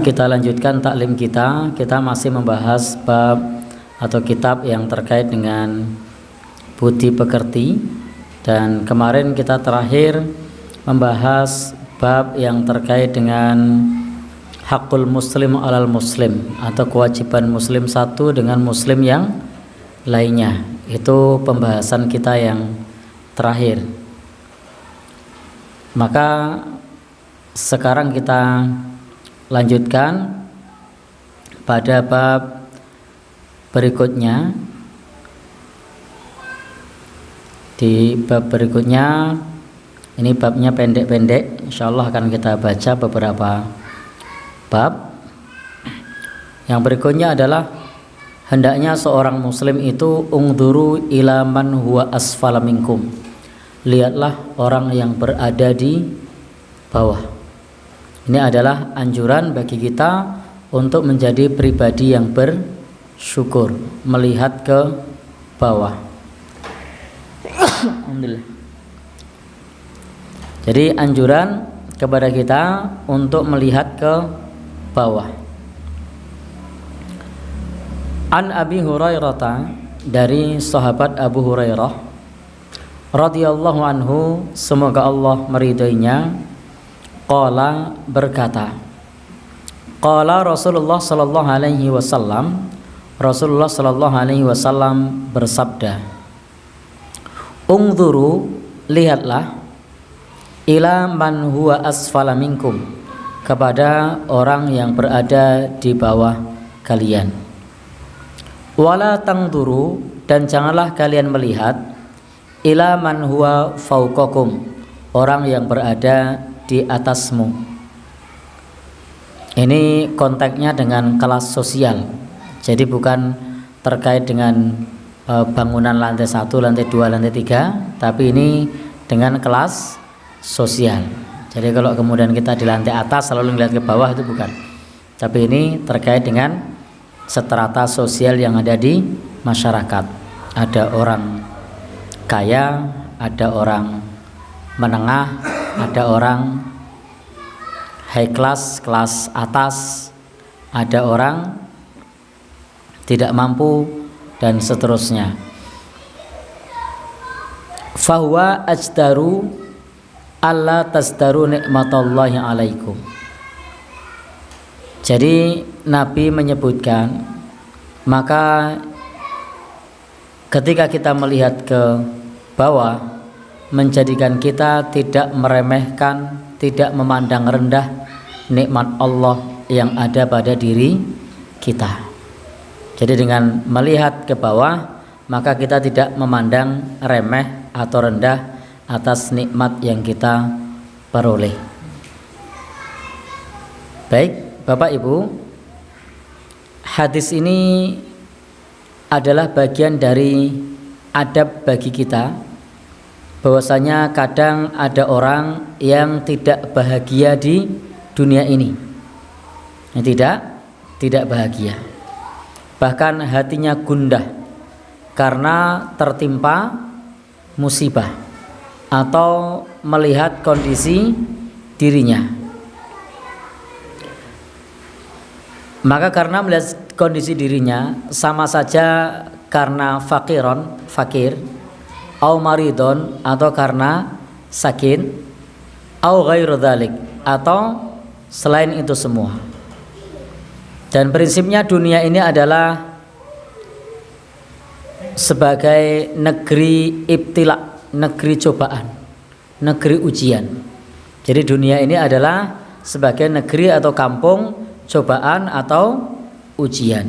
Kita lanjutkan taklim kita. Kita masih membahas bab atau kitab yang terkait dengan budi pekerti. Dan kemarin kita terakhir membahas bab yang terkait dengan hakul muslim alal muslim, atau kewajiban muslim satu dengan muslim yang lainnya. Itu pembahasan kita yang terakhir. Maka sekarang kita lanjutkan pada bab berikutnya. Di bab berikutnya, ini babnya pendek-pendek, insyaallah akan kita baca beberapa bab. Yang berikutnya adalah hendaknya seorang muslim itu ungduru ila man huwa asfala minkum. Lihatlah orang yang berada di bawah. Ini adalah anjuran bagi kita untuk menjadi pribadi yang bersyukur, melihat ke bawah. Alhamdulillah. Jadi anjuran kepada kita untuk melihat ke bawah. An Abi Hurairah, dari sahabat Abu Hurairah radhiyallahu anhu, semoga Allah meridainya, qala, berkata, qala Rasulullah sallallahu alaihi wasallam, Rasulullah sallallahu alaihi wasallam bersabda, ungduru, lihatlah, ila man huwa asfala minkum, kepada orang yang berada di bawah kalian. Wala tangduru, dan janganlah kalian melihat, ila man huwa fauqakum, orang yang berada di atasmu. Ini konteksnya dengan kelas sosial. Jadi bukan terkait dengan bangunan lantai 1, lantai 2, lantai 3, tapi ini dengan kelas sosial. Jadi kalau kemudian kita di lantai atas selalu melihat ke bawah, itu bukan. Tapi ini terkait dengan strata sosial yang ada di masyarakat. Ada orang kaya, ada orang menengah, ada orang high class, kelas atas, ada orang tidak mampu, dan seterusnya. Fahuwa ajdaru alla tasdaru nikmatallahi alaikum. Jadi Nabi menyebutkan, maka ketika kita melihat ke bawah, menjadikan kita tidak meremehkan, tidak memandang rendah nikmat Allah yang ada pada diri kita. Jadi dengan melihat ke bawah, maka kita tidak memandang remeh atau rendah atas nikmat yang kita peroleh. Baik, Bapak Ibu, hadis ini adalah bagian dari adab bagi kita, bahwasanya kadang ada orang yang tidak bahagia di dunia ini, yang tidak bahagia, bahkan hatinya gundah karena tertimpa musibah atau melihat kondisi dirinya. Maka karena melihat kondisi dirinya, sama saja karena fakir, au maridon, atau karena sakit, au ghairu dzalik, atau selain itu semua. Dan prinsipnya dunia ini adalah sebagai negeri ibtila, negeri cobaan, negeri ujian. Jadi dunia ini adalah sebagai negeri atau kampung cobaan atau ujian.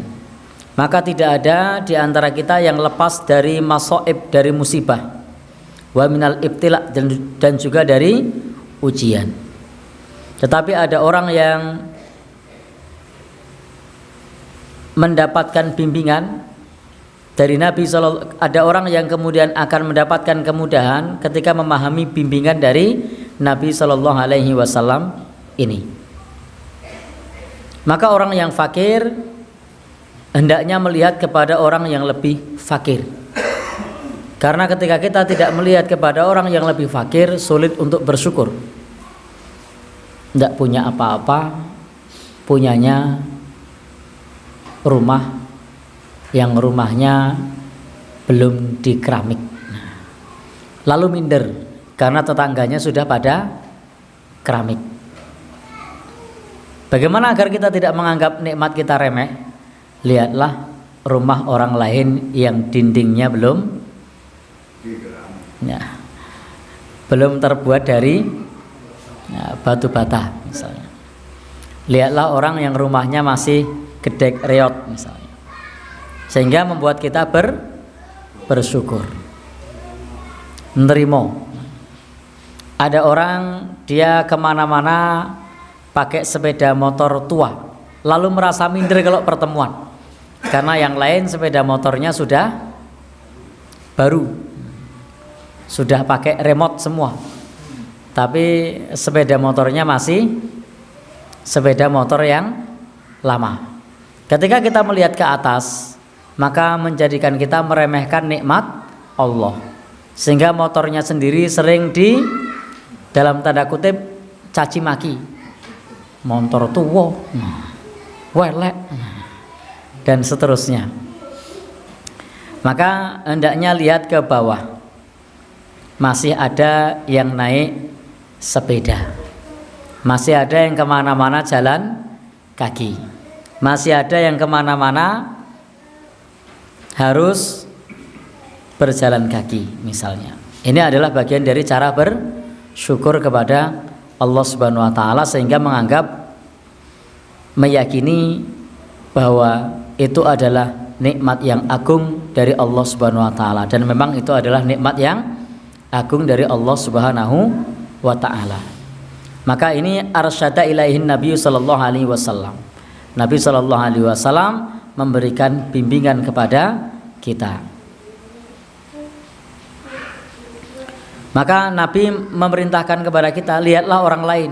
Maka tidak ada di antara kita yang lepas dari masaib, dari musibah, wa minal ibtila, dan juga dari ujian. Tetapi ada orang yang mendapatkan bimbingan dari Nabi SAW. Ada orang yang kemudian akan mendapatkan kemudahan ketika memahami bimbingan dari Nabi SAW ini. Maka orang yang fakir hendaknya melihat kepada orang yang lebih fakir. Karena ketika kita tidak melihat kepada orang yang lebih fakir, sulit untuk bersyukur. Tidak punya apa-apa, punyanya rumah yang rumahnya belum dikeramik, lalu minder karena tetangganya sudah pada keramik. Bagaimana agar kita tidak menganggap nikmat kita remeh? Lihatlah rumah orang lain yang dindingnya belum terbuat dari batu bata misalnya. Lihatlah orang yang rumahnya masih gedek reot misalnya, sehingga membuat kita bersyukur, menerima. Ada orang dia kemana-mana pakai sepeda motor tua, lalu merasa minder kalau pertemuan, karena yang lain sepeda motornya sudah baru, sudah pakai remote semua, tapi sepeda motornya masih sepeda motor yang lama. Ketika kita melihat ke atas, maka menjadikan kita meremehkan nikmat Allah, sehingga motornya sendiri sering di dalam tanda kutip caci maki, motor tua, welek, dan seterusnya. Maka hendaknya lihat ke bawah, masih ada yang naik sepeda, masih ada yang kemana-mana jalan kaki, masih ada yang kemana-mana harus berjalan kaki misalnya. Ini adalah bagian dari cara bersyukur kepada Allah Subhanahu wa taala, sehingga menganggap, meyakini bahwa itu adalah nikmat yang agung dari Allah Subhanahu wa taala, dan memang itu adalah nikmat yang agung dari Allah Subhanahu wa taala. Maka ini arsyada ilaihin Nabi sallallahu alaihi wasallam. Nabi sallallahu alaihi wasallam memberikan bimbingan kepada kita. Maka Nabi memerintahkan kepada kita, lihatlah orang lain.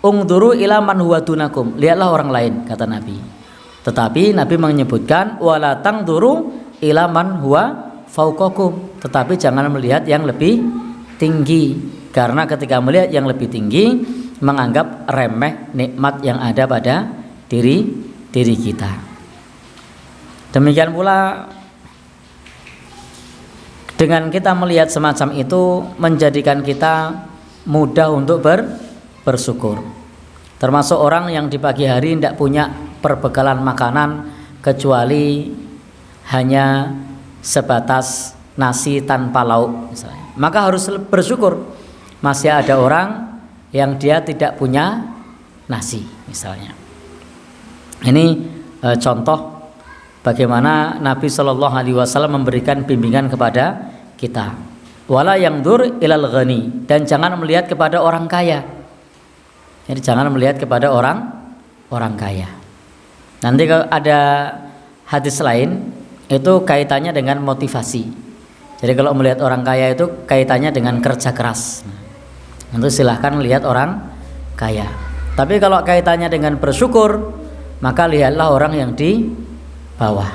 Ungduru ila man huwa dunakum, lihatlah orang lain, kata Nabi. Tetapi Nabi menyebutkan wala tangduru ila man huwa fauqakum, tetapi jangan melihat yang lebih tinggi, karena ketika melihat yang lebih tinggi menganggap remeh nikmat yang ada pada diri kita. Demikian pula dengan kita melihat semacam itu menjadikan kita mudah untuk bersyukur. Termasuk orang yang di pagi hari tidak punya perbekalan makanan kecuali hanya sebatas nasi tanpa lauk misalnya, maka harus bersyukur masih ada orang yang dia tidak punya nasi misalnya. Ini contoh bagaimana Nabi Shallallahu Alaihi Wasallam memberikan bimbingan kepada kita. Wala yangdur ilal ghani, dan jangan melihat kepada orang kaya. Jadi jangan melihat kepada orang kaya. Nanti kalau ada hadis lain itu kaitannya dengan motivasi. Jadi kalau melihat orang kaya itu kaitannya dengan kerja keras. Untuk silahkan lihat orang kaya. Tapi kalau kaitannya dengan bersyukur, maka lihatlah orang yang di bawah.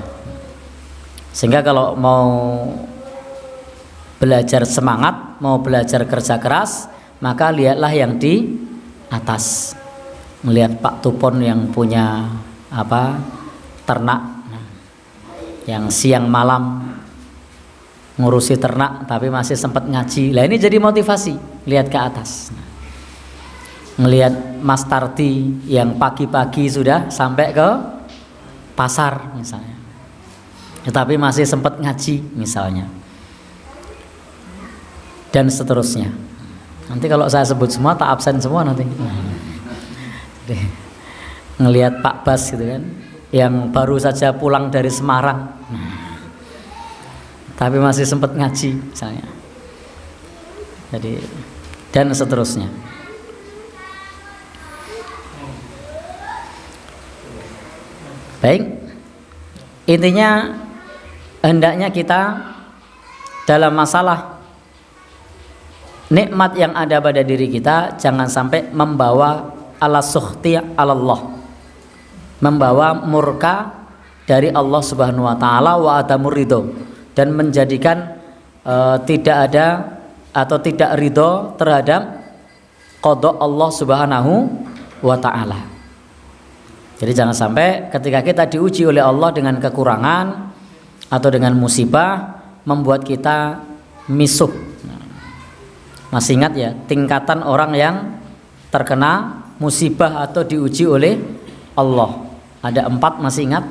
Sehingga kalau mau belajar semangat, mau belajar kerja keras, maka lihatlah yang di atas. Melihat Pak Tupon yang punya ternak, yang siang malam ngurusi ternak tapi masih sempat ngaji. Lah ini jadi motivasi, lihat ke atas. Melihat Mas Tarti yang pagi-pagi sudah sampai ke pasar misalnya, tetapi masih sempat ngaji misalnya, dan seterusnya. Nanti kalau saya sebut semua tak absen semua nanti. Jadi, ngelihat Pak Bas gitu kan, yang baru saja pulang dari Semarang, tapi masih sempat ngaji misalnya. Jadi, dan seterusnya. Baik, intinya hendaknya kita dalam masalah nikmat yang ada pada diri kita jangan sampai membawa ala sukhti Allah, membawa murka dari Allah Subhanahu wa taala wa adamur ridho, dan menjadikan tidak ada atau tidak ridho terhadap qada Allah Subhanahu wa taala. Jadi jangan sampai ketika kita diuji oleh Allah dengan kekurangan atau dengan musibah membuat kita misuh. Masih ingat ya tingkatan orang yang terkena musibah atau diuji oleh Allah? Ada 4, masih ingat?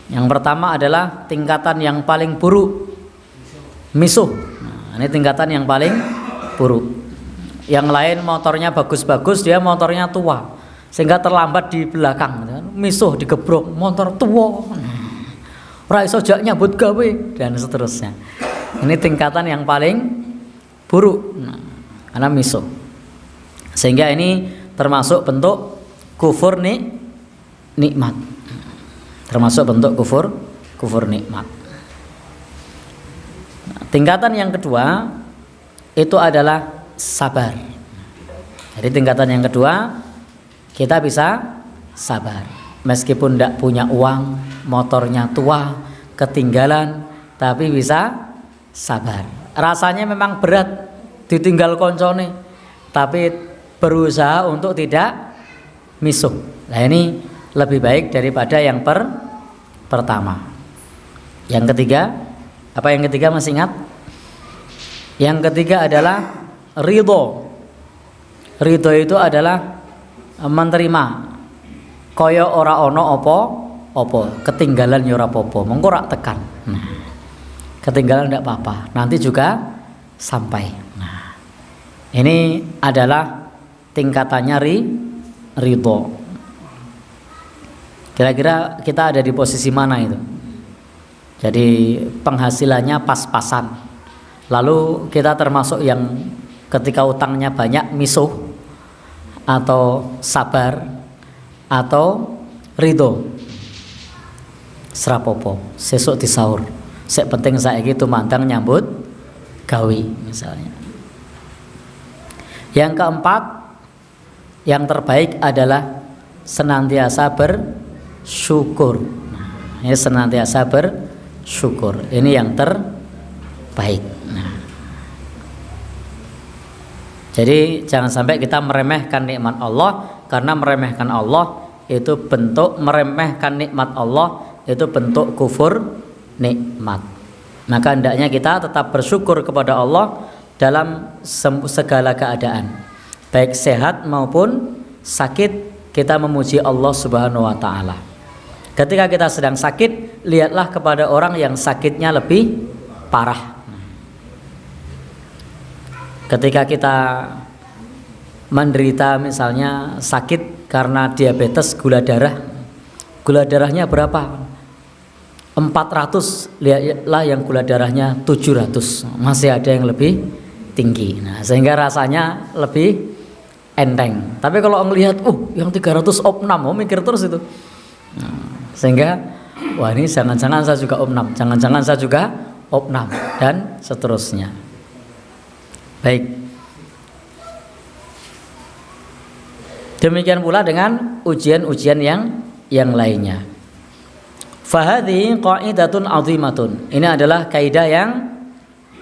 Yang pertama adalah tingkatan yang paling buruk, misuh. Ini tingkatan yang paling buruk. Yang lain motornya bagus-bagus, dia motornya tua sehingga terlambat di belakang, misuh, digebrok, motor tua, ora iso jak nyambut gawe dan seterusnya. Ini tingkatan yang paling buruk, karena misuh. Sehingga ini termasuk bentuk kufur nikmat. Termasuk bentuk kufur nikmat. Tingkatan yang kedua itu adalah sabar. Jadi tingkatan yang kedua kita bisa sabar meskipun tidak punya uang, motornya tua, ketinggalan, tapi bisa sabar. Rasanya memang berat ditinggal koncone, tapi berusaha untuk tidak misuh. Nah ini lebih baik daripada yang pertama. Yang ketiga, apa yang ketiga masih ingat? Yang ketiga adalah ridho. Ridho itu adalah menerima kaya ora ono apa ketinggalan ya ora apa-apa, mengko rak tekan. Nah, ketinggalan tidak apa-apa, nanti juga sampai. Nah, ini adalah tingkatannya ridho. Kira-kira kita ada di posisi mana itu? Jadi penghasilannya pas-pasan, lalu kita termasuk yang ketika utangnya banyak misuh, atau sabar, atau ridho. Serapopo sesuk disaur, sek penting saiki tumandang nyambut gawe misalnya. Yang keempat, yang terbaik adalah senantiasa bersyukur. Ini senantiasa bersyukur, ini yang terbaik. Jadi jangan sampai kita meremehkan nikmat Allah, karena meremehkan Allah itu bentuk meremehkan nikmat Allah, itu bentuk kufur nikmat. Maka hendaknya kita tetap bersyukur kepada Allah dalam segala keadaan, baik sehat maupun sakit. Kita memuji Allah Subhanahu wa taala. Ketika kita sedang sakit, lihatlah kepada orang yang sakitnya lebih parah. Ketika kita menderita misalnya sakit karena diabetes, gula darahnya berapa? 400, lihatlah yang gula darahnya 700, masih ada yang lebih tinggi. Nah, sehingga rasanya lebih enteng. Tapi kalau melihat yang 300 opnam, mikir terus itu. Nah, sehingga wah ini jangan-jangan saya juga opnam, jangan-jangan saya juga opnam, dan seterusnya. Baik. Demikian pula dengan ujian-ujian yang lainnya. Fahadhi qaidatun azimatun. Ini adalah kaidah yang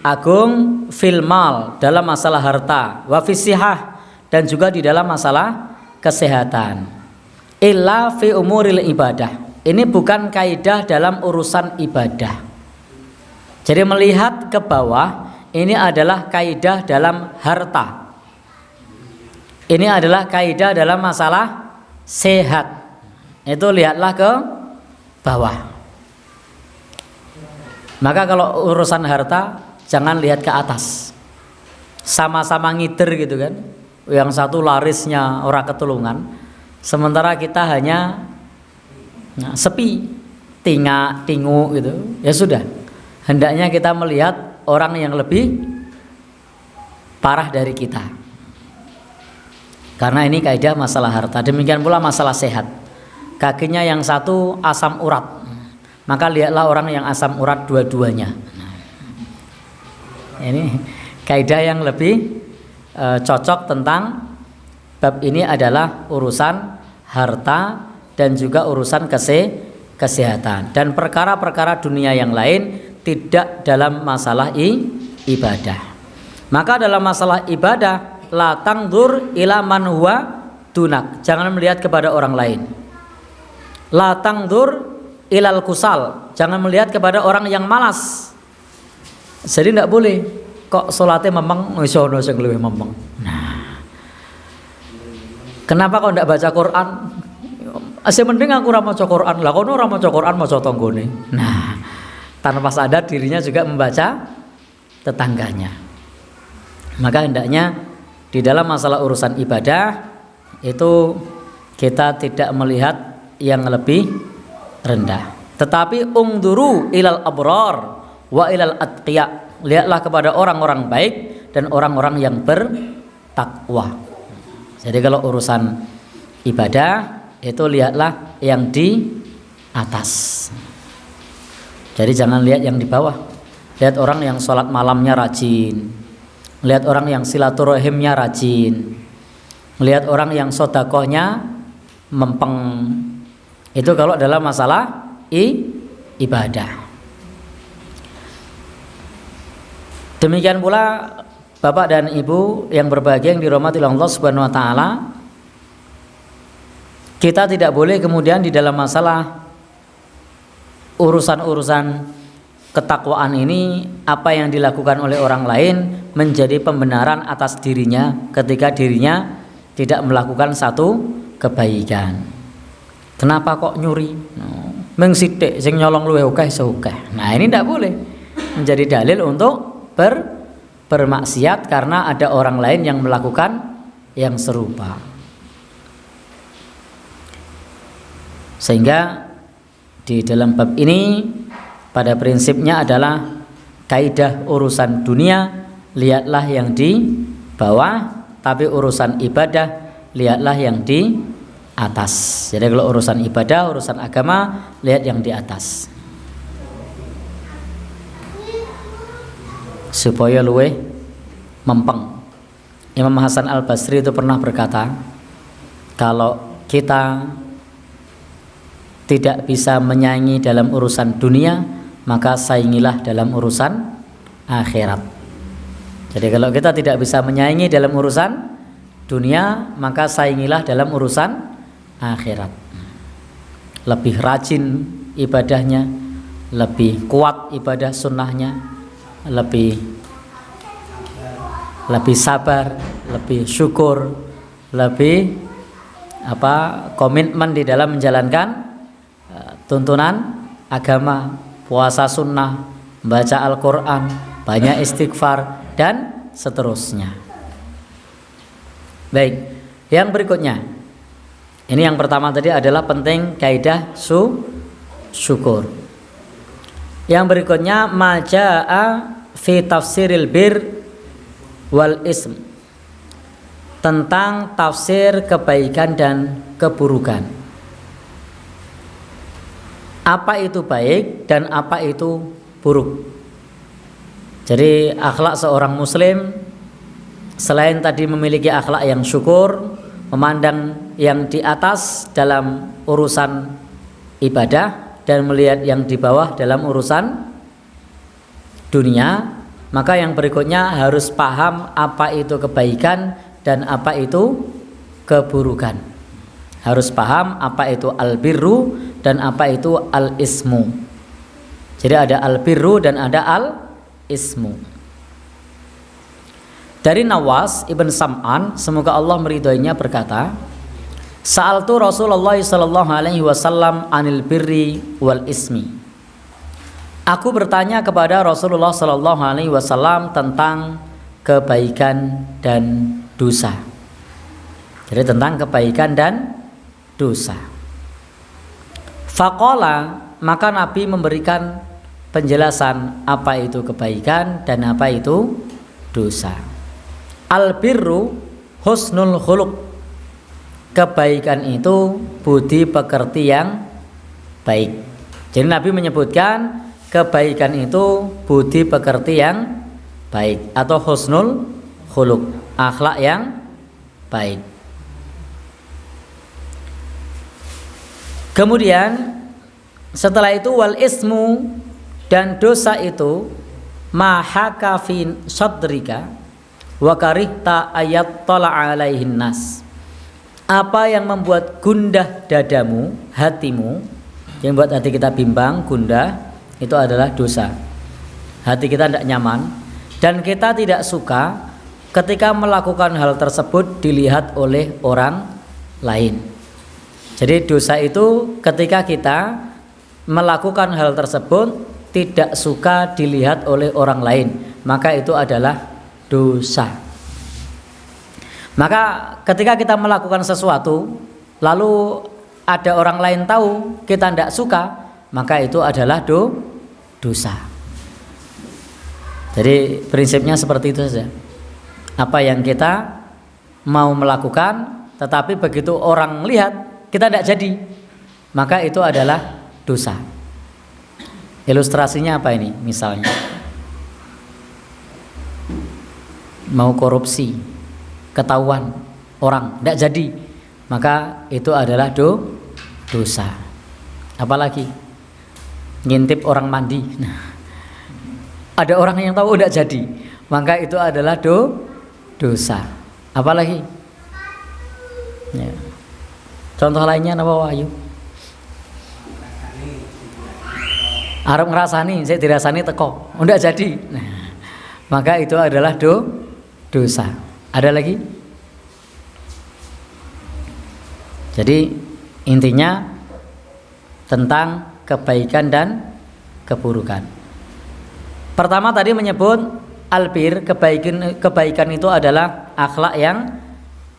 agung fil mal, dalam masalah harta, wa fisihah, dan juga di dalam masalah kesehatan. Illa fi umuril ibadah. Ini bukan kaidah dalam urusan ibadah. Jadi melihat ke bawah, ini adalah kaidah dalam harta. Ini adalah kaidah dalam masalah sehat. Itu lihatlah ke bawah. Maka kalau urusan harta jangan lihat ke atas. Sama-sama ngider gitu kan. Yang satu larisnya ora ketulungan, sementara kita hanya sepi, tingu gitu. Ya sudah. Hendaknya kita melihat orang yang lebih parah dari kita. Karena ini kaidah masalah harta. Demikian pula masalah sehat. Kakinya yang satu asam urat, maka lihatlah orang yang asam urat dua-duanya. Ini kaidah yang lebih cocok tentang bab ini adalah urusan harta dan juga urusan kesehatan. Dan perkara-perkara dunia yang lain tidak dalam masalah ibadah. Maka dalam masalah ibadah, la tangdur ila man huwa dunak. Jangan melihat kepada orang lain. La tangdur ilal kusal, jangan melihat kepada orang yang malas. Jadi tidak boleh kok solatnya memang isono sing luwih memang. Nah, kenapa kau tidak baca Quran? Asih mending aku ora maca Quran. Lah kono ora maca Quran maca tanggane. Nah, tanpa sadar dirinya juga membaca tetangganya. Maka hendaknya di dalam masalah urusan ibadah itu kita tidak melihat yang lebih rendah, tetapi ungduru ilal abrar wa ilal atqiya, lihatlah kepada orang-orang baik dan orang-orang yang bertakwa. Jadi kalau urusan ibadah itu lihatlah yang di atas. Jadi jangan lihat yang di bawah. Lihat orang yang sholat malamnya rajin, lihat orang yang silaturahimnya rajin, lihat orang yang sodakohnya mempeng. Itu kalau dalam masalah ibadah. Demikian pula Bapak dan Ibu yang berbahagia yang dirahmati Allah Subhanahu wa taala, kita tidak boleh kemudian di dalam masalah urusan-urusan ketakwaan ini apa yang dilakukan oleh orang lain menjadi pembenaran atas dirinya ketika dirinya tidak melakukan satu kebaikan. Kenapa kok nyuri? Meng sithik sing nyolong luwih akeh seakeh. Nah, ini tidak boleh menjadi dalil untuk bermaksiat karena ada orang lain yang melakukan yang serupa. Sehingga di dalam bab ini pada prinsipnya adalah kaidah urusan dunia lihatlah yang di bawah, tapi urusan ibadah lihatlah yang di atas. Jadi kalau urusan ibadah, urusan agama lihat yang di atas supaya luweh mempeng. Imam Hasan Al-Basri itu pernah berkata, kalau kita tidak bisa menyaingi dalam urusan dunia, maka saingilah dalam urusan akhirat. Jadi kalau kita tidak bisa menyaingi dalam urusan dunia, maka saingilah dalam urusan akhirat. Lebih rajin ibadahnya, lebih kuat ibadah sunnahnya, lebih sabar, lebih syukur, lebih komitmen di dalam menjalankan tuntunan agama, puasa sunnah, baca Al-Quran, banyak istighfar dan seterusnya. Baik, yang berikutnya, ini yang pertama tadi adalah penting kaidah syukur. Yang berikutnya majaa fi tafsiril bir wal ism, tentang tafsir kebaikan dan keburukan. Apa itu baik dan apa itu buruk. Jadi akhlak seorang muslim selain tadi memiliki akhlak yang syukur, memandang yang di atas dalam urusan ibadah dan melihat yang di bawah dalam urusan dunia, maka yang berikutnya harus paham apa itu kebaikan dan apa itu keburukan. Harus paham apa itu al-birru dan apa itu al-ismu. Jadi ada al-birru dan ada al-ismu. Dari Nawas Ibn Sam'an, semoga Allah meridhoinya, berkata, Sa'altu Rasulullah sallallahu alaihi wasallam anil birri wal ismi. Aku bertanya kepada Rasulullah sallallahu alaihi wasallam tentang kebaikan dan dosa. Jadi tentang kebaikan dan dosa. Faqala, maka Nabi memberikan penjelasan apa itu kebaikan dan apa itu dosa. Al-birru husnul khuluq. Kebaikan itu budi pekerti yang baik. Jadi Nabi menyebutkan kebaikan itu budi pekerti yang baik atau husnul khuluq, akhlak yang baik. Kemudian setelah itu wal ismu, dan dosa itu mahaka fi sadrika wa karihta ayat tala alaihin nas. Apa yang membuat gundah dadamu, hatimu, yang membuat hati kita bimbang, gundah, itu adalah dosa. Hati kita tidak nyaman dan kita tidak suka ketika melakukan hal tersebut dilihat oleh orang lain. Jadi dosa itu ketika kita melakukan hal tersebut tidak suka dilihat oleh orang lain, maka itu adalah dosa. Maka ketika kita melakukan sesuatu lalu ada orang lain tahu kita tidak suka, maka itu adalah dosa. Jadi prinsipnya seperti itu saja. Apa yang kita mau melakukan tetapi begitu orang lihat kita tidak jadi, maka itu adalah dosa. Ilustrasinya apa ini? Misalnya mau korupsi, ketahuan orang tidak jadi, maka itu adalah dosa. Apalagi ngintip orang mandi, nah, ada orang yang tahu tidak jadi, maka itu adalah dosa. Apalagi ya. Contoh lainnya apa Wahyu? Arep ngrasani, saya dirasani teko, tidak jadi, nah, maka itu adalah dosa. Ada lagi? Jadi intinya tentang kebaikan dan keburukan. Pertama tadi menyebut albir, kebaikan itu adalah akhlak yang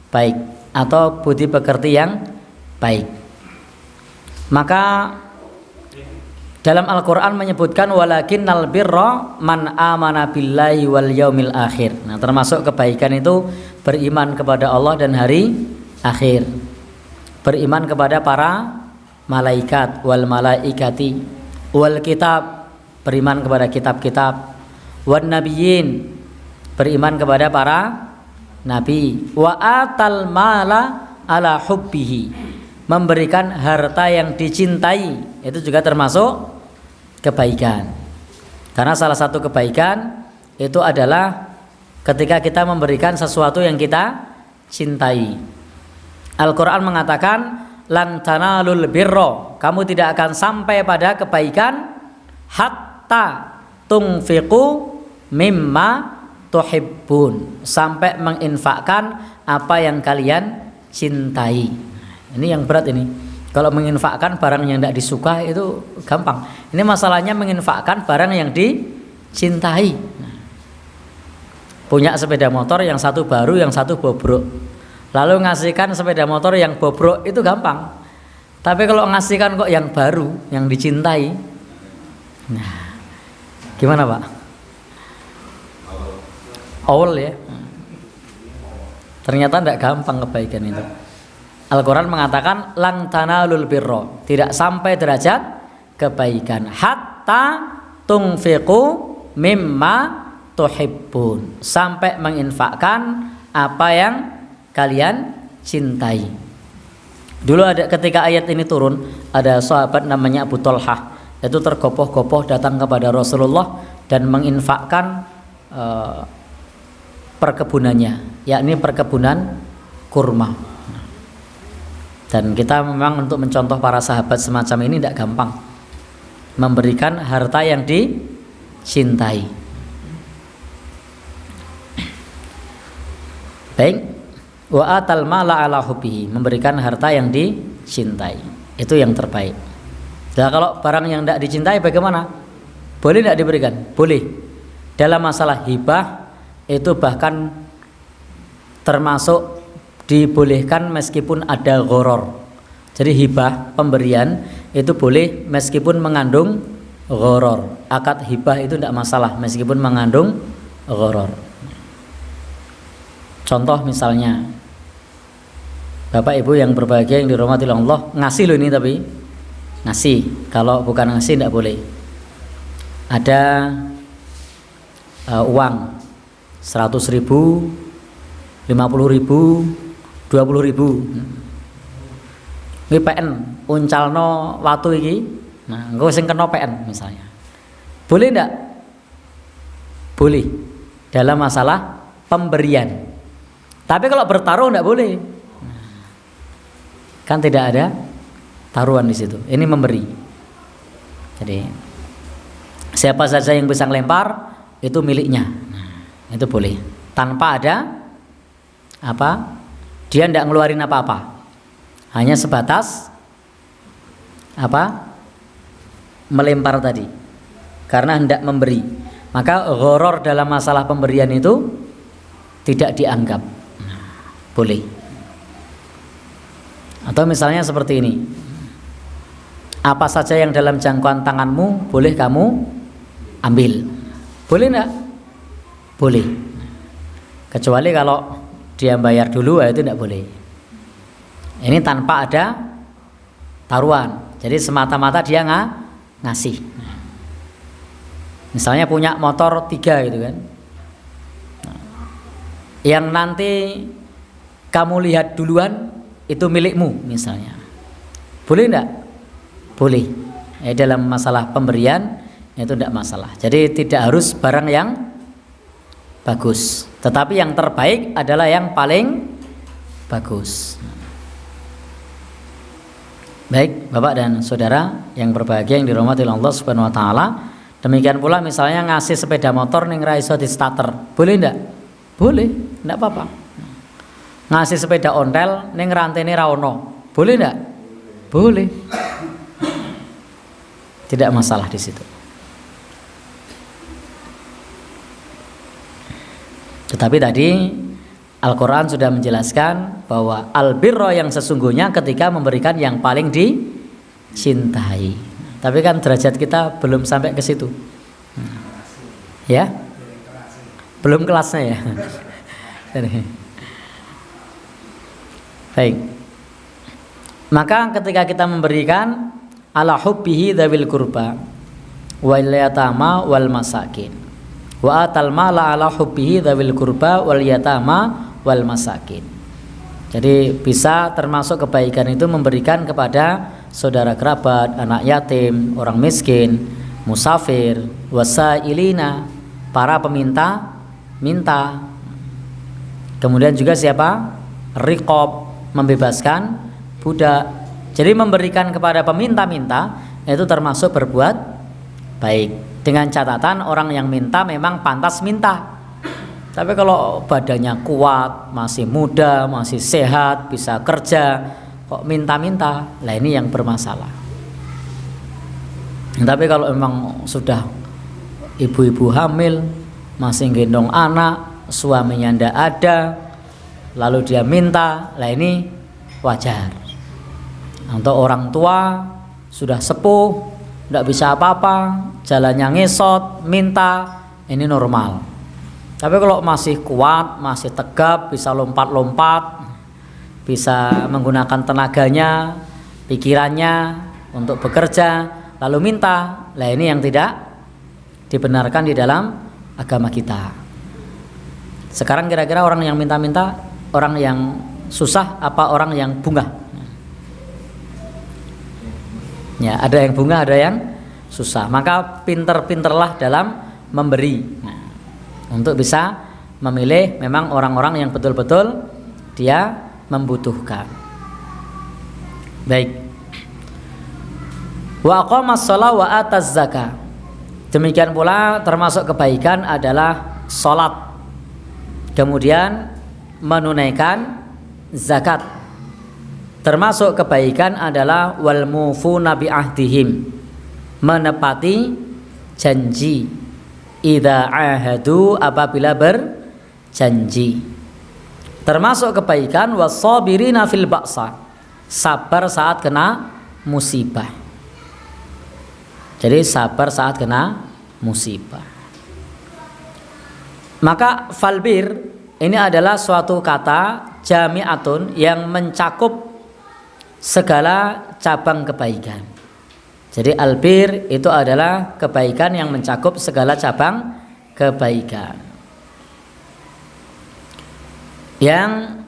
baik atau budi pekerti yang baik. Maka dalam Al-Quran menyebutkan walakinnal birra man amana billahi wal yaumil akhir. Nah, termasuk kebaikan itu beriman kepada Allah dan hari akhir, beriman kepada para malaikat, wal malaikati, wal kitab, beriman kepada kitab-kitab, wan nabiyyin, beriman kepada para nabi, wa atal mala ala hubbihi, memberikan harta yang dicintai, itu juga termasuk kebaikan. Karena salah satu kebaikan itu adalah ketika kita memberikan sesuatu yang kita cintai. Al-Quran mengatakan lan tanalul birra, kamu tidak akan sampai pada kebaikan hatta tunfiqu mimma tuhibbun, sampai menginfakkan apa yang kalian cintai. Ini yang berat ini. Kalau menginfakkan barang yang tidak disuka itu gampang. Ini masalahnya menginfakkan barang yang dicintai. Punya sepeda motor yang satu baru, yang satu bobrok, lalu ngasihkan sepeda motor yang bobrok itu gampang. Tapi kalau ngasihkan kok yang baru, yang dicintai, nah gimana Pak? Awal ya. Ternyata tidak gampang kebaikan itu. Al-Quran mengatakan lang tanalul birra, tidak sampai derajat kebaikan hatta tunfiqu mimma tuhibbun, sampai menginfakkan apa yang kalian cintai. Dulu ada ketika ayat ini turun, ada sahabat namanya Abu Thalhah, itu tergopoh-gopoh datang kepada Rasulullah dan menginfakkan perkebunannya, yakni perkebunan kurma. Dan kita memang untuk mencontoh para sahabat semacam ini tidak gampang, memberikan harta yang dicintai. Baik, wa atal mala ala hubbihi, memberikan harta yang dicintai, itu yang terbaik. Nah, kalau barang yang tidak dicintai bagaimana? Boleh tidak diberikan? Boleh. Dalam masalah hibah itu bahkan termasuk dibolehkan meskipun ada gharar. Jadi hibah, pemberian itu boleh meskipun mengandung gharar. Akad hibah itu tidak masalah meskipun mengandung gharar. Contoh misalnya, Bapak Ibu yang berbahagia yang dirahmati Allah, ngasih loh ini, tapi ngasih, kalau bukan ngasih tidak boleh. Ada uang 100.000, 50.000, 20.000. Ini PN uncalno watu iki. Nah, engko sing kena PN misalnya. Boleh enggak? Boleh. Dalam masalah pemberian. Tapi kalau bertaruh enggak boleh. Nah, Kan tidak ada taruhan di situ. Ini memberi. Jadi siapa saja yang bisa melempar itu miliknya. Nah, itu boleh. Tanpa ada apa? Dia tidak ngeluarin apa-apa. Hanya sebatas apa? Melempar tadi. Karena hendak memberi. Maka gharar dalam masalah pemberian itu tidak dianggap. Nah, boleh. Atau misalnya seperti ini. Apa saja yang dalam jangkauan tanganmu boleh kamu ambil. Boleh enggak? Boleh. Kecuali kalau dia bayar dulu, itu enggak boleh. Ini tanpa ada taruhan. Jadi semata-mata dia ngasih. Misalnya punya motor 3 gitu kan. Yang nanti kamu lihat duluan itu milikmu misalnya. Boleh enggak? Boleh. Dalam masalah pemberian itu tidak masalah. Jadi tidak harus barang yang bagus, tetapi yang terbaik adalah yang paling bagus. Baik, Bapak dan Saudara yang berbahagia yang dirahmati Allah Subhanahu wa taala. Demikian pula misalnya ngasih sepeda motor ning ra iso di starter. Boleh enggak? Boleh, enggak apa-apa. Ngasih sepeda ontel ning rantene ra ono. Boleh enggak? Boleh. Tidak masalah di situ. Tetapi tadi Al-Quran sudah menjelaskan bahwa albirro yang sesungguhnya ketika memberikan yang paling dicintai. Tapi kan derajat kita belum sampai ke situ. Ya? Belum kelasnya ya. Baik. Maka ketika kita memberikan ala hubbihi dzawil qurba wal yatama wal masakin wa atal mala ala hubbihi dzawil qurba wal yatama wal masakin. Jadi bisa termasuk kebaikan itu memberikan kepada saudara kerabat, anak yatim, orang miskin, musafir, wasailina, para peminta minta. Kemudian juga siapa? Riqab, membebaskan budak. Jadi memberikan kepada peminta-minta itu termasuk berbuat baik. Dengan catatan orang yang minta memang pantas minta. Tapi kalau badannya kuat, masih muda, masih sehat, bisa kerja, kok minta-minta, lah ini yang bermasalah. Tapi kalau memang sudah ibu-ibu hamil, masih gendong anak, suaminya ndak ada, lalu dia minta, lah ini wajar. Untuk orang tua sudah sepuh, tidak bisa apa-apa, jalannya ngesot, minta, ini normal. Tapi kalau masih kuat, masih tegap, bisa lompat-lompat, bisa menggunakan tenaganya, pikirannya untuk bekerja, lalu minta, lah ini yang tidak dibenarkan di dalam agama kita. Sekarang kira-kira orang yang minta-minta, orang yang susah apa orang yang bunga? Ya, ada yang bunga, ada yang susah. Maka pinter-pinterlah dalam memberi. Nah, untuk bisa memilih memang orang-orang yang betul-betul dia membutuhkan. Baik. Wa aqamas shalah wa ataz zakah. Demikian pula termasuk kebaikan adalah salat. Kemudian menunaikan zakat. Termasuk kebaikan adalah wal mufuna bi ahdihim, menepati janji. Idza ahadu, apabila berjanji. Termasuk kebaikan wasabirina fil ba'sa, sabar saat kena musibah. Jadi sabar saat kena musibah. Maka falbir ini adalah suatu kata jami'atun yang mencakup segala cabang kebaikan. Jadi albir itu adalah kebaikan yang mencakup segala cabang kebaikan. Yang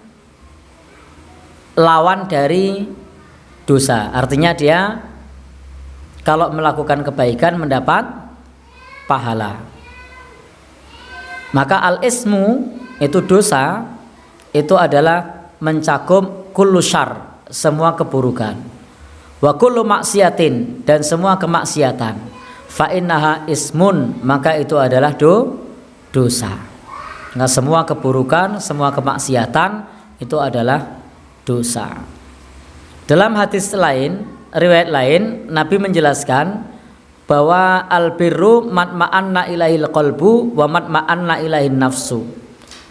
lawan dari dosa. Artinya dia kalau melakukan kebaikan mendapat pahala. Maka al-ismu itu dosa, itu adalah mencakup kullu syarr, semua keburukan. Wa kullu maksiatin, dan semua kemaksiatan. Fa innaha ismun, maka itu adalah dosa. Nah, semua keburukan, semua kemaksiatan itu adalah dosa. Dalam hadis lain, riwayat lain, Nabi menjelaskan bahwa albirru matma'anna ilaihil qalbu wa matma'anna ilaihin nafsu.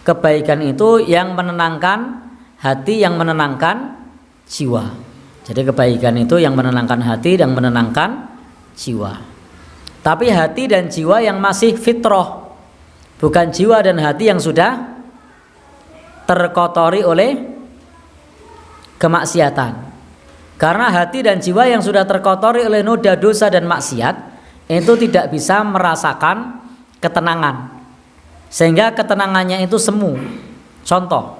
Kebaikan itu yang menenangkan hati, yang menenangkan jiwa. Jadi kebaikan itu yang menenangkan hati dan menenangkan jiwa. Tapi hati dan jiwa yang masih fitrah, bukan jiwa dan hati yang sudah terkotori oleh kemaksiatan. Karena hati dan jiwa yang sudah terkotori oleh noda dosa dan maksiat itu tidak bisa merasakan ketenangan, sehingga ketenangannya itu semu. Contoh,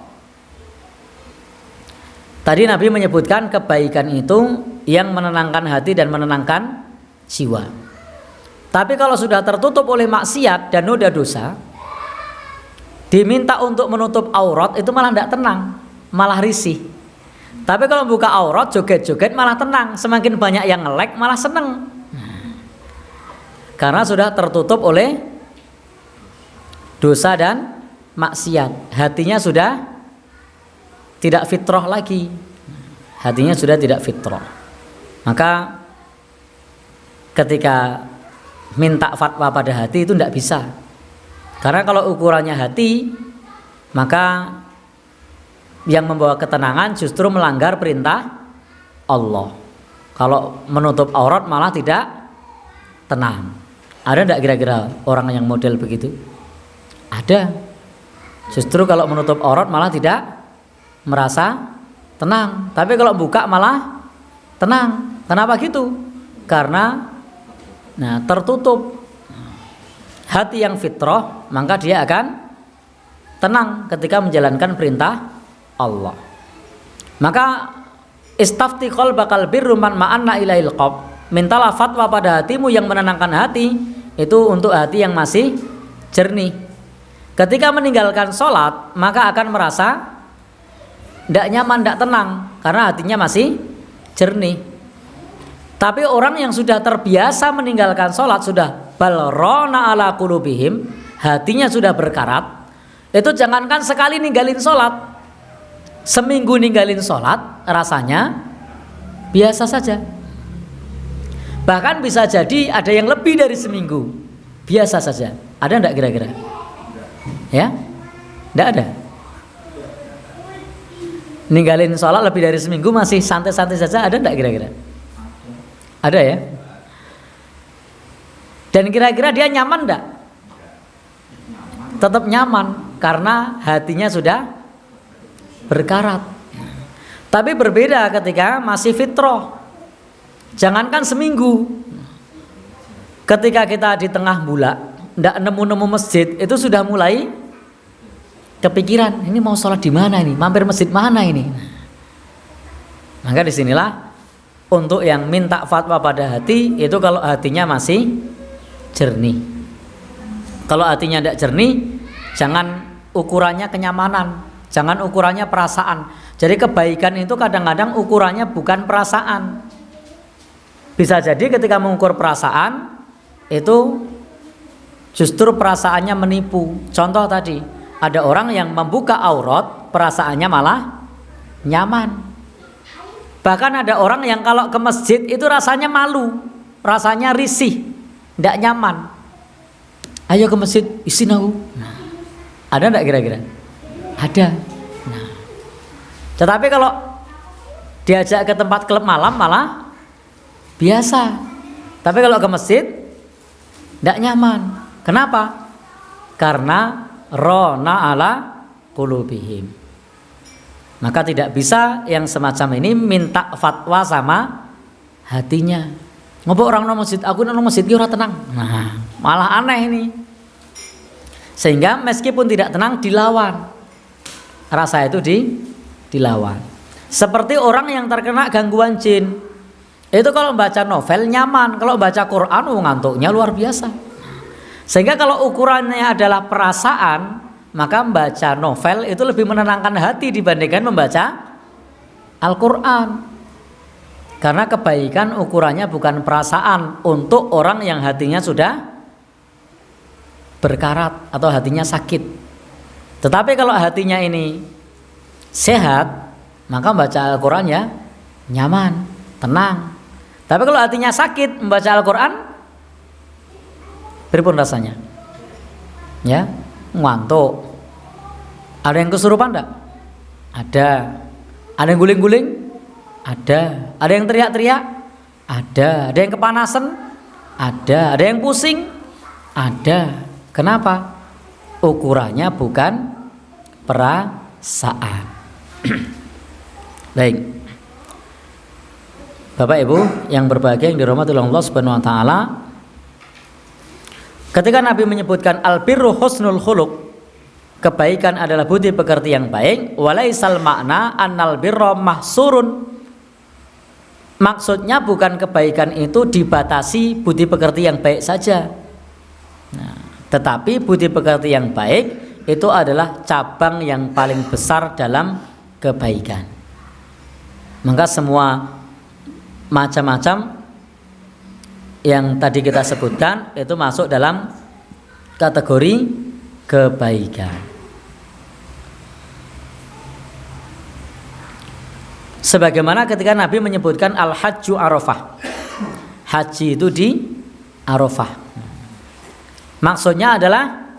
tadi Nabi menyebutkan kebaikan itu yang menenangkan hati dan menenangkan jiwa. Tapi kalau sudah tertutup oleh maksiat dan noda dosa, diminta untuk menutup aurat itu malah tidak tenang, malah risih. Tapi kalau buka aurat, joget-joget malah tenang. Semakin banyak yang nge-like malah seneng. Karena sudah tertutup oleh dosa dan maksiat. Hatinya sudah tidak fitrah lagi. Hatinya sudah tidak fitrah. Maka ketika minta fatwa pada hati itu tidak bisa. Karena kalau ukurannya hati, maka yang membawa ketenangan justru melanggar perintah Allah. Kalau menutup aurat malah tidak tenang. Ada tidak kira-kira orang yang model begitu? Ada. Justru kalau menutup aurat malah tidak merasa tenang. Tapi kalau buka malah tenang. Kenapa gitu? Karena tertutup. Hati yang fitrah, maka dia akan tenang ketika menjalankan perintah Allah. Maka istafti qalbakal birru man ma'anna ilaihil qalb. Mintalah fatwa pada hatimu yang menenangkan hati, itu untuk hati yang masih jernih. Ketika meninggalkan sholat, maka akan merasa tidak nyaman, tidak tenang, karena hatinya masih jernih. Tapi orang yang sudah terbiasa meninggalkan sholat, sudah balrona ala qulubihim, hatinya sudah berkarat, itu jangankan sekali ninggalin sholat, seminggu ninggalin sholat rasanya biasa saja. Bahkan bisa jadi ada yang lebih dari seminggu biasa saja. Ada enggak kira-kira? Ya? Enggak ada. Ninggalin sholat lebih dari seminggu masih santai-santai saja, ada enggak kira-kira? Ada ya? Dan kira-kira dia nyaman enggak? Tetap nyaman karena hatinya sudah berkarat. Tapi berbeda ketika masih fitrah. Jangankan seminggu, ketika kita di tengah bulak tidak nemu-nemu masjid, itu sudah mulai kepikiran, ini mau sholat di mana ini, mampir masjid mana ini. Maka disinilah untuk yang minta fatwa pada hati, itu kalau hatinya masih jernih. Kalau hatinya tidak jernih, jangan ukurannya kenyamanan, jangan ukurannya perasaan. Jadi kebaikan itu kadang-kadang ukurannya bukan perasaan. Bisa jadi ketika mengukur perasaan itu justru perasaannya menipu. Contoh tadi, ada orang yang membuka aurat, perasaannya malah nyaman. Bahkan ada orang yang kalau ke masjid itu rasanya malu, rasanya risih, tidak nyaman. Ayo ke masjid, isin aku. Ada tidak kira-kira? Ada. Tetapi kalau diajak ke tempat klub malam malah biasa. Tapi kalau ke masjid tidak nyaman. Kenapa? Karena rona ala qulubihim. Maka tidak bisa yang semacam ini minta fatwa sama hatinya. Ngopo orang nang masjid, aku nang masjid ki ora tenang. Nah, malah aneh ini. Sehingga meskipun tidak tenang dilawan. Rasa itu dilawan. Seperti orang yang terkena gangguan jin. Itu kalau membaca novel nyaman, kalau baca Quran ngantuknya luar biasa. Sehingga kalau ukurannya adalah perasaan, maka membaca novel itu lebih menenangkan hati dibandingkan membaca Al-Quran. Karena kebaikan ukurannya bukan perasaan untuk orang yang hatinya sudah berkarat atau hatinya sakit. Tetapi kalau hatinya ini sehat, maka membaca Al-Quran ya nyaman, tenang. Tapi kalau hatinya sakit, membaca Al-Quran pripun rasanya? Ya, ngantuk. Ada yang kesurupan enggak? Ada. Ada yang guling-guling? Ada. Ada yang teriak-teriak? Ada. Ada yang kepanasan? Ada. Ada yang pusing? Ada. Kenapa? Ukurannya bukan perasaan. Baik. Bapak Ibu yang berbahagia yang dirahmati oleh Allah Subhanahu wa taala, ketika Nabi menyebutkan albirru husnul khuluq, kebaikan adalah budi pekerti yang baik, walaisal makna annal birra mahsurun. Maksudnya bukan kebaikan itu dibatasi budi pekerti yang baik saja. Nah, tetapi budi pekerti yang baik itu adalah cabang yang paling besar dalam kebaikan. Maka semua macam-macam yang tadi kita sebutkan itu masuk dalam kategori kebaikan. Sebagaimana ketika Nabi menyebutkan al-hajju arafah, haji itu di Arafah. Maksudnya adalah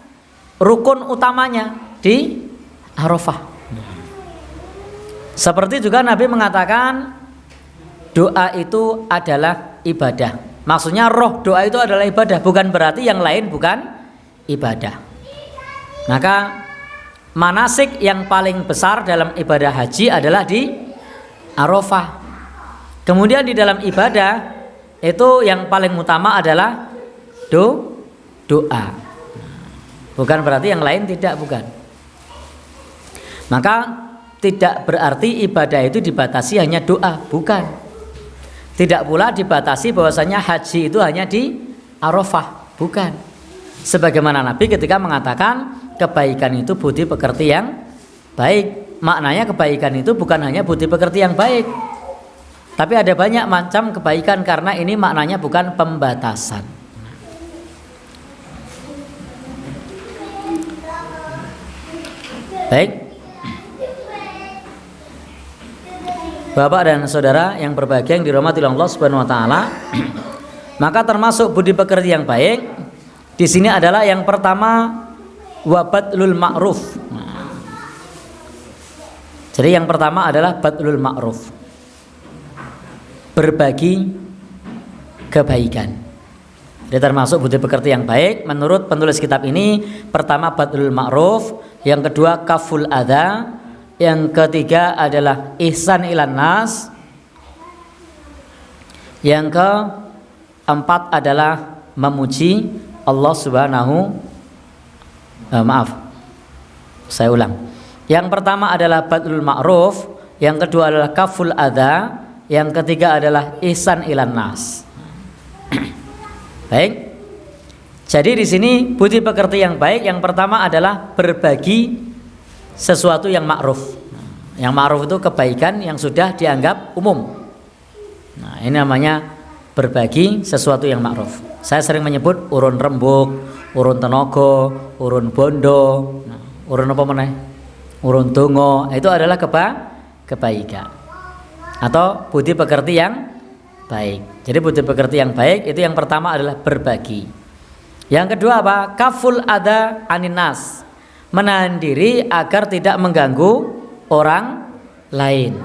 rukun utamanya di Arafah. Seperti juga Nabi mengatakan doa itu adalah ibadah. Maksudnya roh doa itu adalah ibadah, bukan berarti yang lain bukan ibadah. Maka manasik yang paling besar dalam ibadah haji adalah di Arafah. Kemudian di dalam ibadah itu yang paling utama adalah doa. Bukan berarti yang lain tidak, bukan. Maka tidak berarti ibadah itu dibatasi hanya doa, bukan. Tidak pula dibatasi bahwasanya haji itu hanya di Arafah, bukan. Sebagaimana Nabi ketika mengatakan kebaikan itu budi pekerti yang baik. Maknanya kebaikan itu bukan hanya budi pekerti yang baik, tapi ada banyak macam kebaikan, karena ini maknanya bukan pembatasan. Baik, Bapak dan saudara yang berbahagia yang dirahmati Allah Subhanahu wa taala, maka termasuk budi pekerti yang baik di sini adalah yang pertama wabadlul ma'ruf. Jadi yang pertama adalah badlul ma'ruf, berbagi kebaikan. Jadi termasuk budi pekerti yang baik menurut penulis kitab ini, pertama badlul ma'ruf, yang kedua kaful adza, yang ketiga adalah ihsan ilan nas, yang keempat adalah memuji Allah Subhanahu saya ulang. Yang pertama adalah badlul ma'ruf, yang kedua adalah kaful adza, yang ketiga adalah ihsan ilan nas. Baik. Jadi di sini budi pekerti yang baik yang pertama adalah berbagi sesuatu yang ma'ruf. Yang ma'ruf itu kebaikan yang sudah dianggap umum. Nah, ini namanya berbagi sesuatu yang ma'ruf. Saya sering menyebut urun rembuk, urun tenaga, urun bondo, urun apa meneh? Urun dongo, itu adalah kebaikan atau budi pekerti yang baik. Jadi budi pekerti yang baik itu yang pertama adalah berbagi. Yang kedua apa? Kaful adza aninas, menahan diri agar tidak mengganggu orang lain.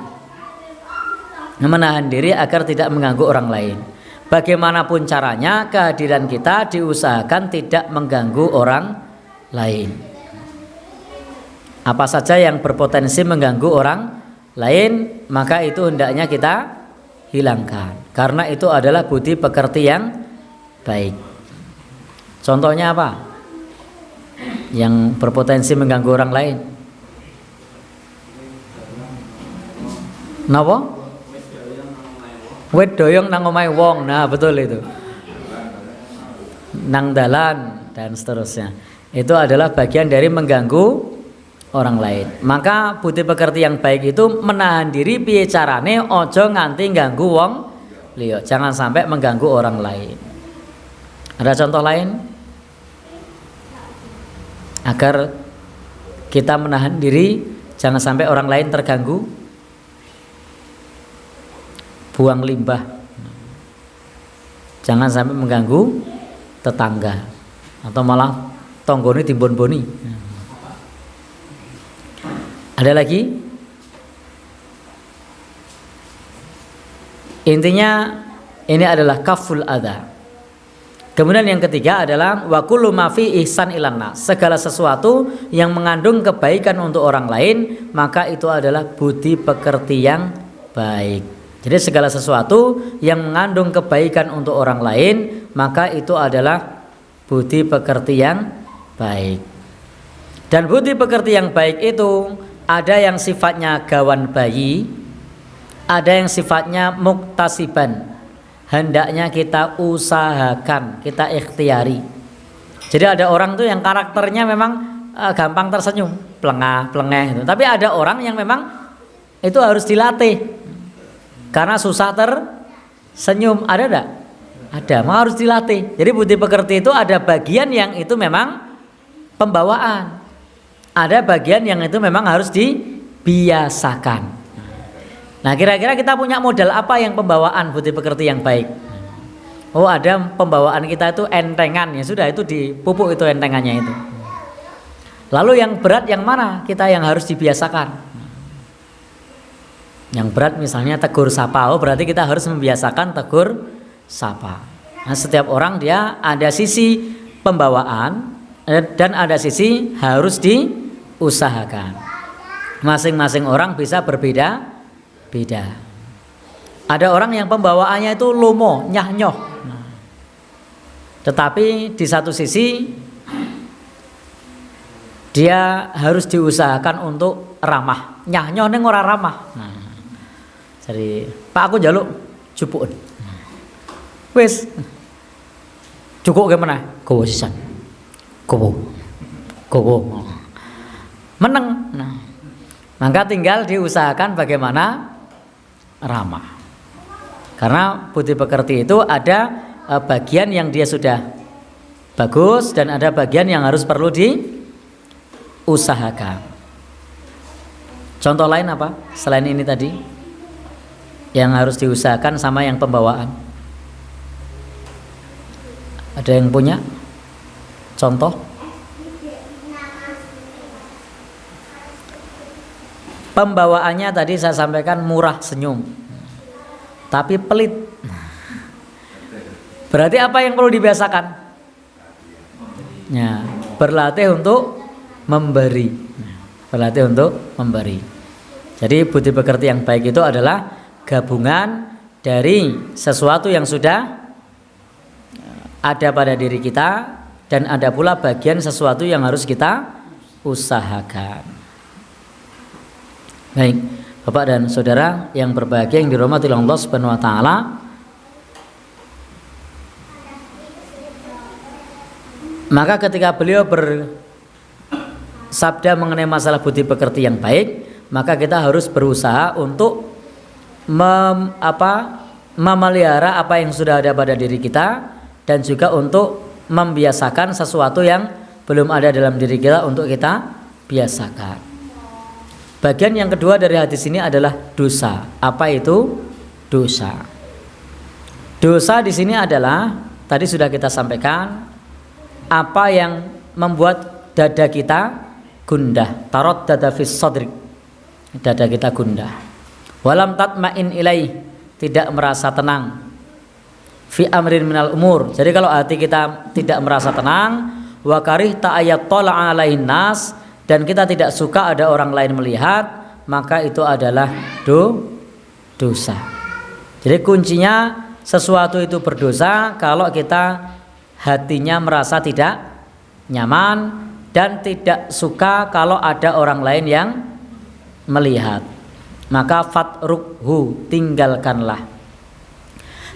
Menahan diri agar tidak mengganggu orang lain. Bagaimanapun caranya, kehadiran kita diusahakan tidak mengganggu orang lain. Apa saja yang berpotensi mengganggu orang lain, maka itu hendaknya kita hilangkan, karena itu adalah budi pekerti yang baik. Contohnya apa? Yang berpotensi mengganggu orang lain. Napa? Wit doyong nang omahe wong. Nah, betul itu. Nang dalan dan seterusnya. Itu adalah bagian dari mengganggu orang lain. Maka budi pekerti yang baik itu menahan diri piye carane ojo nganti ganggu wong liya, jangan sampai mengganggu orang lain. Ada contoh lain agar kita menahan diri jangan sampai orang lain terganggu? Buang limbah, jangan sampai mengganggu tetangga atau malah tonggoni timbon-boni. Ada lagi? Intinya ini adalah kaful adha. Kemudian yang ketiga adalah wa kullu ma fi ihsan ilan nas. Segala sesuatu yang mengandung kebaikan untuk orang lain, maka itu adalah budi pekerti yang baik. Jadi segala sesuatu yang mengandung kebaikan untuk orang lain, maka itu adalah budi pekerti yang baik. Dan budi pekerti yang baik itu ada yang sifatnya gawan bayi, ada yang sifatnya muktasiban, hendaknya kita usahakan, kita ikhtiari. Jadi ada orang tuh yang karakternya memang gampang tersenyum, pelengah gitu. Tapi ada orang yang memang itu harus dilatih karena susah tersenyum. Ada enggak? Ada, memang harus dilatih. Jadi budi pekerti itu ada bagian yang itu memang pembawaan, ada bagian yang itu memang harus dibiasakan. Nah, kira-kira kita punya modal apa yang pembawaan budi pekerti yang baik? Oh, ada pembawaan kita itu entengan, ya sudah itu dipupuk itu entengannya itu. Lalu yang berat yang mana kita yang harus dibiasakan? Yang berat misalnya tegur sapa, oh berarti kita harus membiasakan tegur sapa. Nah, setiap orang dia ada sisi pembawaan dan ada sisi harus diusahakan. Masing-masing orang bisa berbeda. Ada orang yang pembawaannya itu lomo, nyah-nyoh. Tetapi di satu sisi dia harus diusahakan untuk ramah. Nyah-nyoh ning ora ramah. Jadi, Pak aku njaluk jupuk. Wis. Cukup gimana? Gowo sisan. Gowo. Meneng. Nah, maka tinggal diusahakan bagaimana ramah. Karena budi pekerti itu ada bagian yang dia sudah bagus dan ada bagian yang harus perlu diusahakan. Contoh lain apa? Selain ini tadi yang harus diusahakan sama yang pembawaan. Ada yang punya contoh? Pembawaannya tadi saya sampaikan murah senyum, tapi pelit. Berarti apa yang perlu dibiasakan? Ya, berlatih untuk memberi. Berlatih untuk memberi. Jadi budi pekerti yang baik itu adalah gabungan dari sesuatu yang sudah ada pada diri kita dan ada pula bagian sesuatu yang harus kita usahakan. Baik, Bapak dan Saudara yang berbahagia yang dirahmati oleh Allah Subhanahu wa taala. Maka ketika beliau bersabda mengenai masalah budi pekerti yang baik, maka kita harus berusaha untuk memelihara apa yang sudah ada pada diri kita dan juga untuk membiasakan sesuatu yang belum ada dalam diri kita untuk kita biasakan. Bagian yang kedua dari hadis ini adalah dosa. Apa itu dosa? Dosa di sini adalah tadi sudah kita sampaikan apa yang membuat dada kita gundah. Tarot dada fis sadrik. Dada kita gundah. Walam tatmain ilaih, tidak merasa tenang. Fi amrin minal umur. Jadi kalau hati kita tidak merasa tenang, wa karihta ayat tala alaihin nas, dan kita tidak suka ada orang lain melihat, maka itu adalah dosa. Jadi kuncinya sesuatu itu berdosa kalau kita hatinya merasa tidak nyaman dan tidak suka kalau ada orang lain yang melihat. Maka fatrukhu, tinggalkanlah.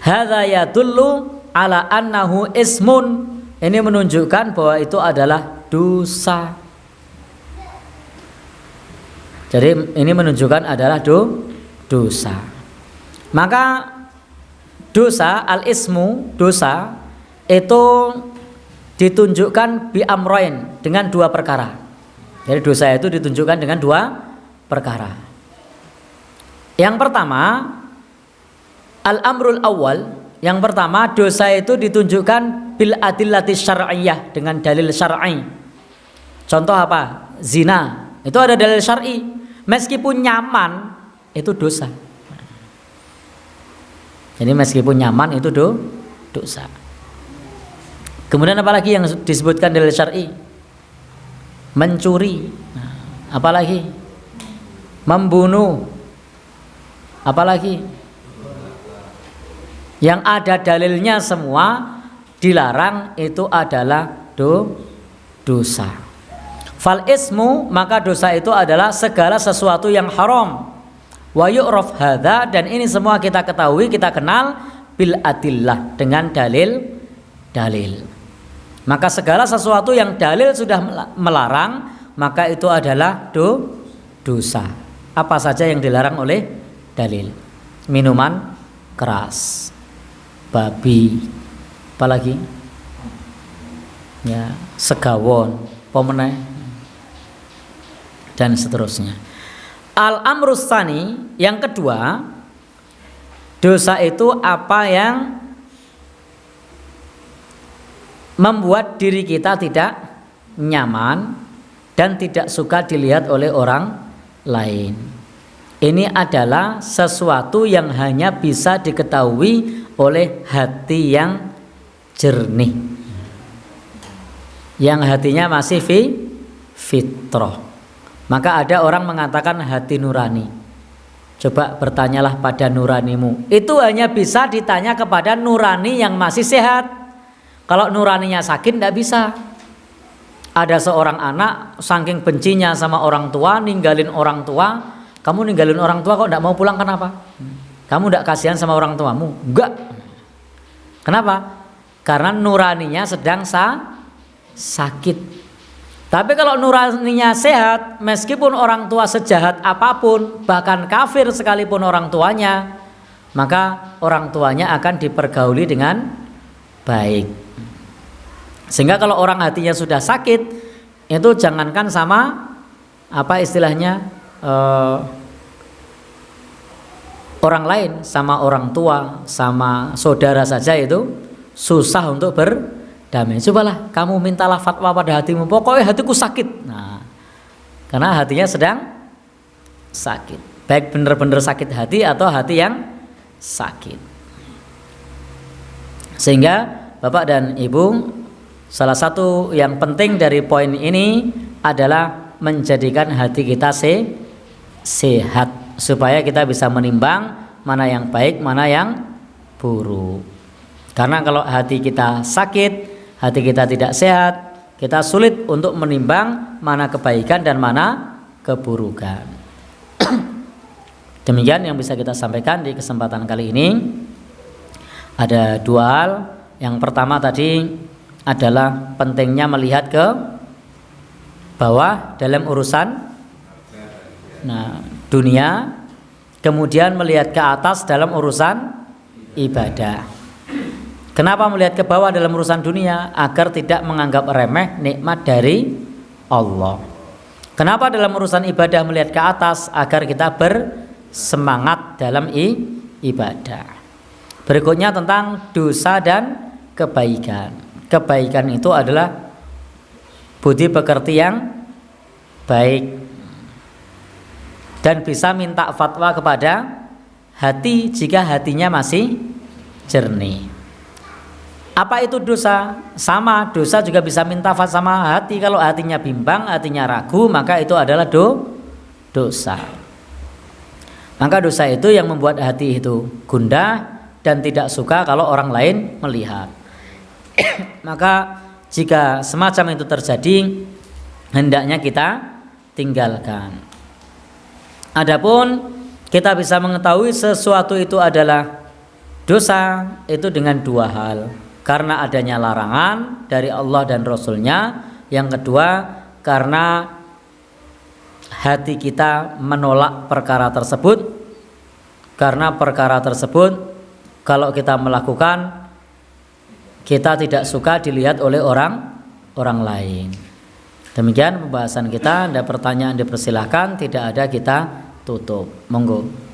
Hadza yadullu ala annahu ismun. Ini menunjukkan bahwa itu adalah dosa. Jadi ini menunjukkan adalah dosa. Maka dosa, al-ismu, dosa itu ditunjukkan bi amroin, dengan dua perkara. Jadi dosa itu ditunjukkan dengan dua perkara. Yang pertama, al-amrul awal, yang pertama dosa itu ditunjukkan bil adillati syar'iyyah, dengan dalil syar'i. Contoh apa? Zina. Itu ada dalil syar'i. Meskipun nyaman itu dosa. Jadi meskipun nyaman itu dosa. Kemudian apalagi yang disebutkan dalil syar'i? Mencuri. Apalagi? Membunuh. Apalagi? Yang ada dalilnya semua dilarang itu adalah dosa. Fal ismu, maka dosa itu adalah segala sesuatu yang haram. Wa yu'raf hadza, dan ini semua kita ketahui, kita kenal bil adillah, dengan dalil. Maka segala sesuatu yang dalil sudah melarang, maka itu adalah dosa. Apa saja yang dilarang oleh dalil? Minuman keras, babi, apalagi? Ya, segawon, pemenang, dan seterusnya. Al-amrus tsani, yang kedua, dosa itu apa yang membuat diri kita tidak nyaman dan tidak suka dilihat oleh orang lain. Ini adalah sesuatu yang hanya bisa diketahui oleh hati yang jernih, yang hatinya masih fitrah. Maka ada orang mengatakan hati nurani. Coba bertanyalah pada nuranimu. Itu hanya bisa ditanya kepada nurani yang masih sehat. Kalau nuraninya sakit tidak bisa. Ada seorang anak saking bencinya sama orang tua, ninggalin orang tua. Kamu ninggalin orang tua kok tidak mau pulang, kenapa? Kamu tidak kasihan sama orang tuamu? Enggak. Kenapa? Karena nuraninya sedang sakit. Tapi kalau nuraninya sehat, meskipun orang tua sejahat apapun, bahkan kafir sekalipun orang tuanya, maka orang tuanya akan dipergauli dengan baik. Sehingga kalau orang hatinya sudah sakit, itu jangankan sama apa istilahnya orang lain, sama orang tua, sama saudara saja itu susah untuk berdamai. Cobalah kamu mintalah fatwa pada hatimu, pokoknya hatiku sakit. Nah, karena hatinya sedang sakit, baik benar-benar sakit hati atau hati yang sakit. Sehingga Bapak dan Ibu, salah satu yang penting dari poin ini adalah menjadikan hati kita sehat, supaya kita bisa menimbang mana yang baik, mana yang buruk. Karena kalau hati kita sakit, hati kita tidak sehat, kita sulit untuk menimbang mana kebaikan dan mana keburukan. Demikian yang bisa kita sampaikan di kesempatan kali ini. Ada dua hal. Yang pertama tadi adalah pentingnya melihat ke bawah dalam urusan dunia, kemudian melihat ke atas dalam urusan ibadah. Kenapa melihat ke bawah dalam urusan dunia? Agar tidak menganggap remeh nikmat dari Allah. Kenapa dalam urusan ibadah melihat ke atas? Agar kita bersemangat dalam ibadah. Berikutnya tentang dosa dan kebaikan. Kebaikan itu adalah budi pekerti yang baik, dan bisa minta fatwa kepada hati jika hatinya masih jernih. Apa itu dosa? Sama, dosa juga bisa minta fatwa sama hati. Kalau hatinya bimbang, hatinya ragu, maka itu adalah dosa. Maka dosa itu yang membuat hati itu gundah dan tidak suka kalau orang lain melihat. Maka jika semacam itu terjadi, hendaknya kita tinggalkan. Adapun kita bisa mengetahui sesuatu itu adalah dosa itu dengan dua hal. Karena adanya larangan dari Allah dan Rasulnya. Yang kedua, karena hati kita menolak perkara tersebut, karena perkara tersebut kalau kita melakukan kita tidak suka dilihat oleh orang lain. Demikian pembahasan kita. Ada pertanyaan dipersilahkan, tidak ada kita tutup. Monggo.